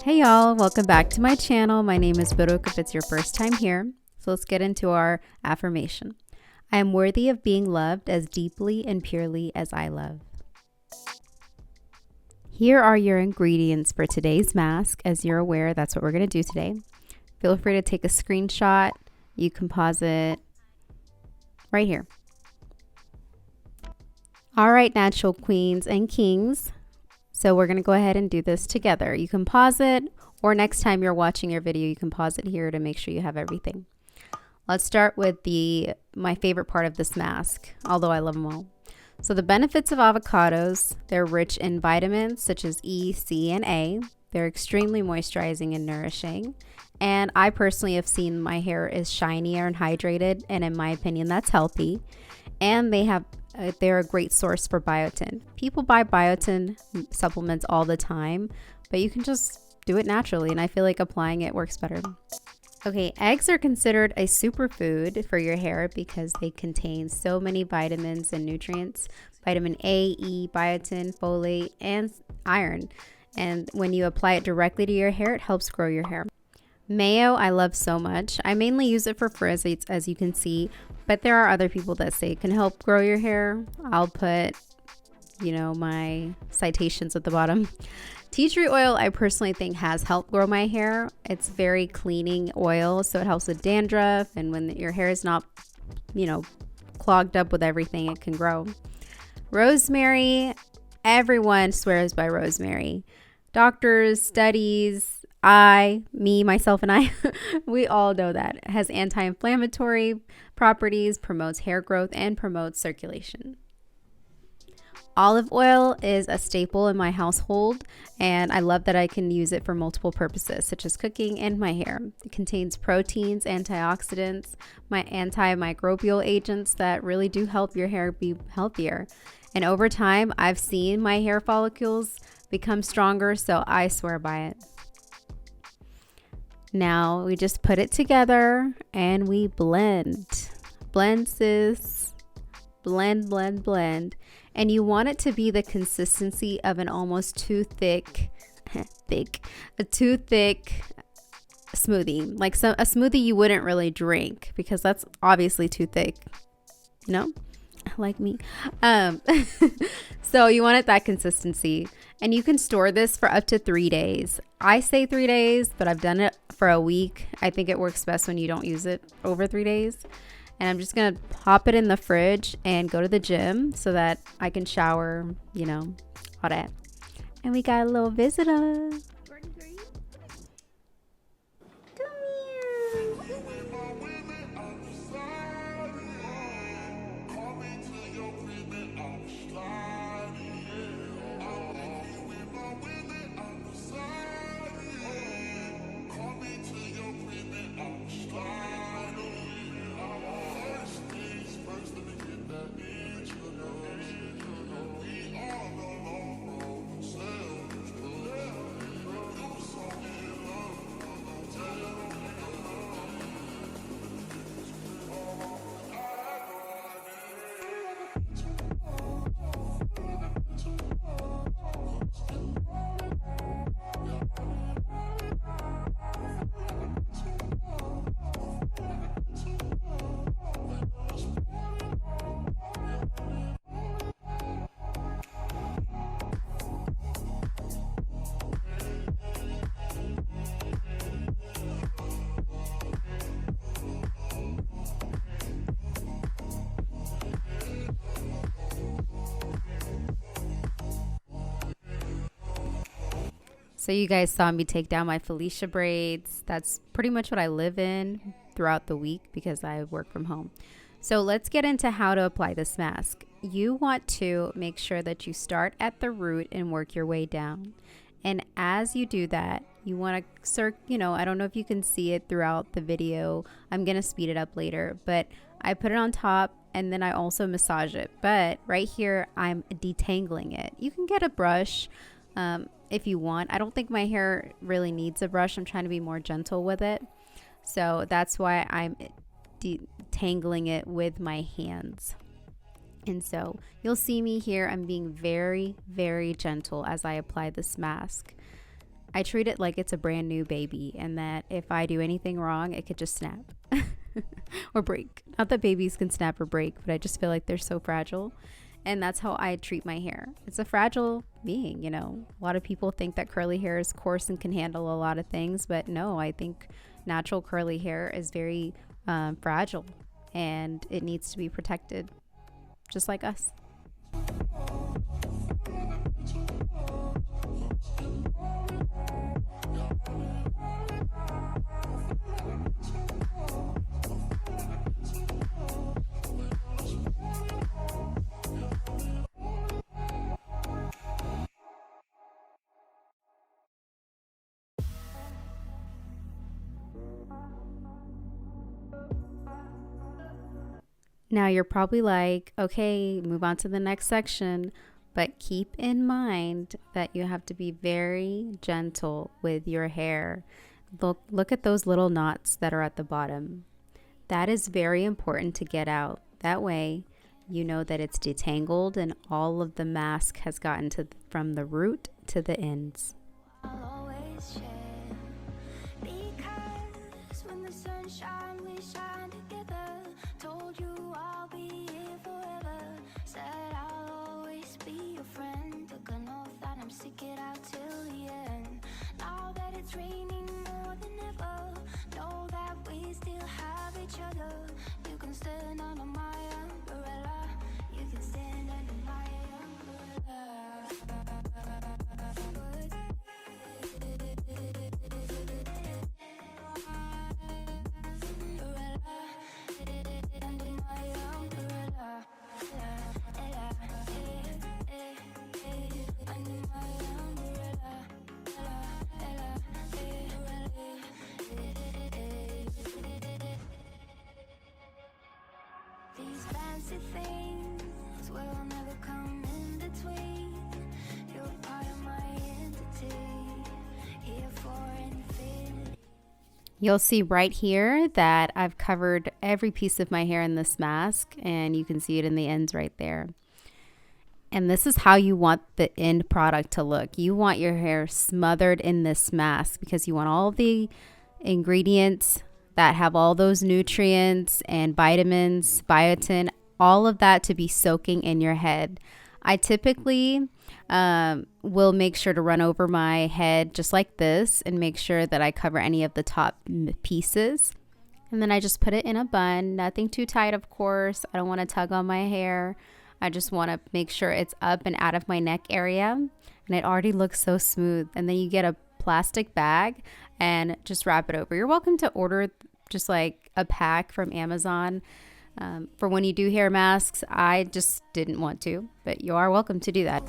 Hey y'all, welcome back to my channel. My name is Baruch if it's your first time here. So let's get into our affirmation. I am worthy of being loved as deeply and purely as I love. Here are your ingredients for today's mask. As you're aware, that's what we're going to do today. Feel free to take a screenshot. You can pause it right here. All right, natural queens and kings. So we're going to go ahead and do this together. You can pause it, or next time you're watching your video, you can pause it here to make sure you have everything. Let's start with my favorite part of this mask, although I love them all. So the benefits of avocados: they're rich in vitamins such as E, C, and A. They're extremely moisturizing and nourishing. And I personally have seen my hair is shinier and hydrated, and in my opinion, that's healthy. And they're a great source for biotin. People buy biotin supplements all the time, but you can just do it naturally, and I feel like applying it works better. Okay, eggs are considered a superfood for your hair because they contain so many vitamins and nutrients: vitamin A, E, biotin, folate, and iron. And when you apply it directly to your hair, it helps grow your hair. Mayo I love so much. I mainly use it for frizz, as you can see, but there are other people that say it can help grow your hair. I'll put, my citations at the bottom. Tea tree oil I personally think has helped grow my hair. It's very cleaning oil, so it helps with dandruff, and when your hair is not, clogged up with everything, it can grow. Rosemary, everyone swears by rosemary. Doctors, studies, myself, and I, we all know that. It has anti-inflammatory properties, promotes hair growth, and promotes circulation. Olive oil is a staple in my household, and I love that I can use it for multiple purposes, such as cooking and my hair. It contains proteins, antioxidants, antimicrobial agents that really do help your hair be healthier. And over time, I've seen my hair follicles become stronger, so I swear by it. Now we just put it together and we blend. Blend, sis. Blend, blend, blend. And you want it to be the consistency of an almost too thick smoothie. Like a smoothie you wouldn't really drink because that's obviously too thick, like me. So you want it that consistency, and you can store this for up to 3 days. I say 3 days, but I've done it for a week. I think it works best when you don't use it over 3 days. And I'm just gonna pop it in the fridge and go to the gym so that I can shower, all that. And we got a little visitor. So you guys saw me take down my Felicia braids. That's pretty much what I live in throughout the week because I work from home. So let's get into how to apply this mask. You want to make sure that you start at the root and work your way down. And as you do that, you want to I don't know if you can see it throughout the video. I'm going to speed it up later, but I put it on top and then I also massage it. But right here, I'm detangling it. You can get a brush if you want. I don't think my hair really needs a brush. I'm trying to be more gentle with it. So that's why I'm detangling it with my hands. And so you'll see me here. I'm being very, very gentle as I apply this mask. I treat it like it's a brand new baby, and that if I do anything wrong, it could just snap or break. Not that babies can snap or break, but I just feel like they're so fragile. And that's how I treat my hair. It's a fragile being, you know. A lot of people think that curly hair is coarse and can handle a lot of things, but no, I think natural curly hair is very fragile, and it needs to be protected just like us. Now you're probably like, okay, move on to the next section, but keep in mind that you have to be very gentle with your hair. Look at those little knots that are at the bottom. That is very important to get out. That way, you know that it's detangled and all of the mask has gotten from the root to the ends. Things will never come in between. You're part of my entity, here for infinity. You'll see right here that I've covered every piece of my hair in this mask, and you can see it in the ends right there. And this is how you want the end product to look. You want your hair smothered in this mask because you want all the ingredients that have all those nutrients and vitamins, biotin, all of that to be soaking in your head. I typically will make sure to run over my head just like this and make sure that I cover any of the top pieces. And then I just put it in a bun, nothing too tight, of course. I don't want to tug on my hair. I just want to make sure it's up and out of my neck area. And it already looks so smooth. And then you get a plastic bag and just wrap it over. You're welcome to order just like a pack from Amazon for when you do hair masks. I just didn't want to, but you are welcome to do that.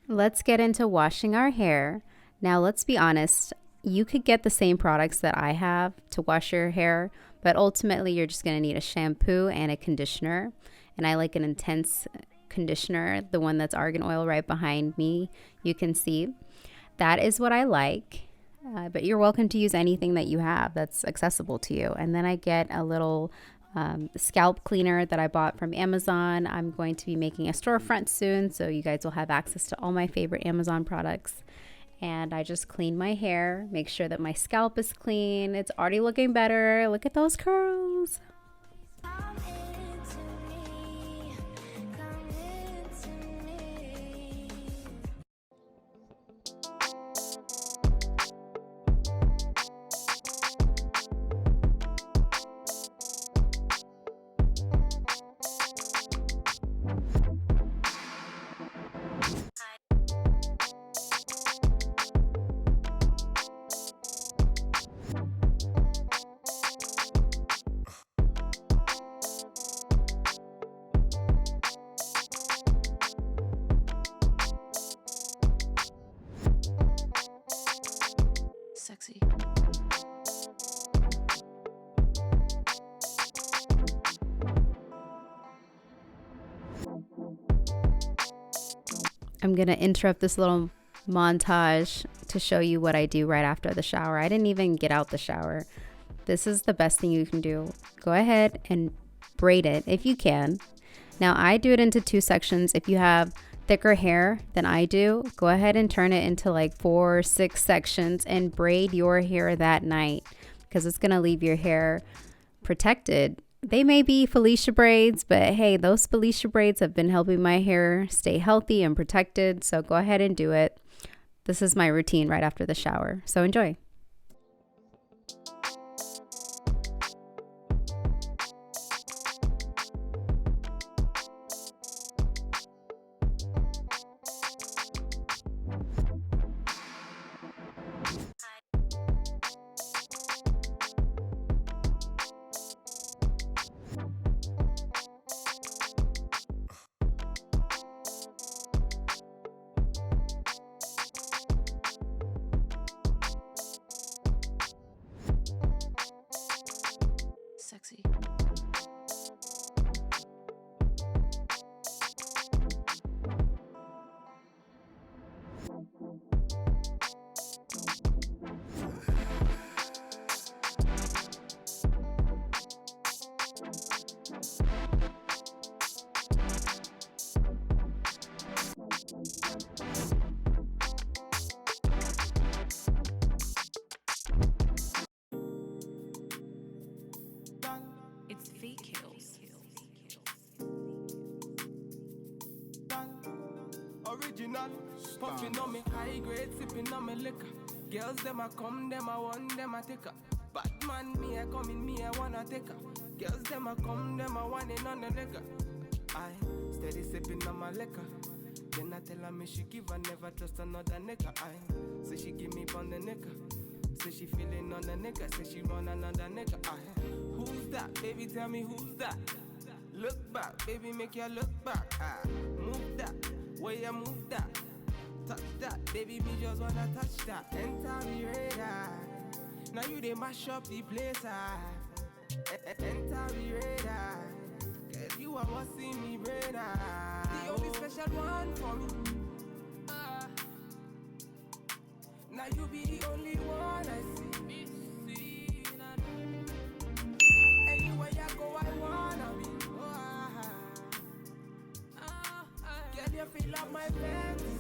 Let's get into washing our hair. Now, let's be honest. You could get the same products that I have to wash your hair, but ultimately you're just going to need a shampoo and a conditioner. And I like an intense conditioner, the one that's argan oil right behind me. You can see that is what I like, but you're welcome to use anything that you have that's accessible to you. And then I get a little scalp cleaner that I bought from Amazon. I'm going to be making a storefront soon, so you guys will have access to all my favorite Amazon products. And I just clean my hair, make sure that my scalp is clean. It's already looking better. Look at those curls. Sexy. I'm going to interrupt this little montage to show you what I do right after the shower. I didn't even get out the shower. This is the best thing you can do. Go ahead and braid it if you can. Now I do it into 2 sections. If you have thicker hair than I do, go ahead and turn it into like 4 or 6 sections and braid your hair that night, because it's gonna leave your hair protected. They may be Felicia braids, but hey, those Felicia braids have been helping my hair stay healthy and protected. So go ahead and do it. This is my routine right after the shower. So enjoy. Sexy. It's fake kills. Original, puffing on me high grade, sipping on me liquor. Girls them a come, them a want, them a take her. Bad man, me a come in, me a wanna take her. Girls them a come, them a want it on the liquor. I steady sipping on my liquor. Then I tell her me she give her, never trust another nigga. I say she give me on the nigga. Say she feeling on the nigga, say she want another nigga. Who's that? Baby, tell me who's that? Look back, baby, make you look back. Move that, where you move that. Touch that, baby, me just wanna touch that. Enter me radar. Now you they mash up the place. Enter me radar. Cause you are what see me radar. The only special one for me. Now you be the only one I see. Anywhere you go, I wanna be. Girl, you fill up my fantasy.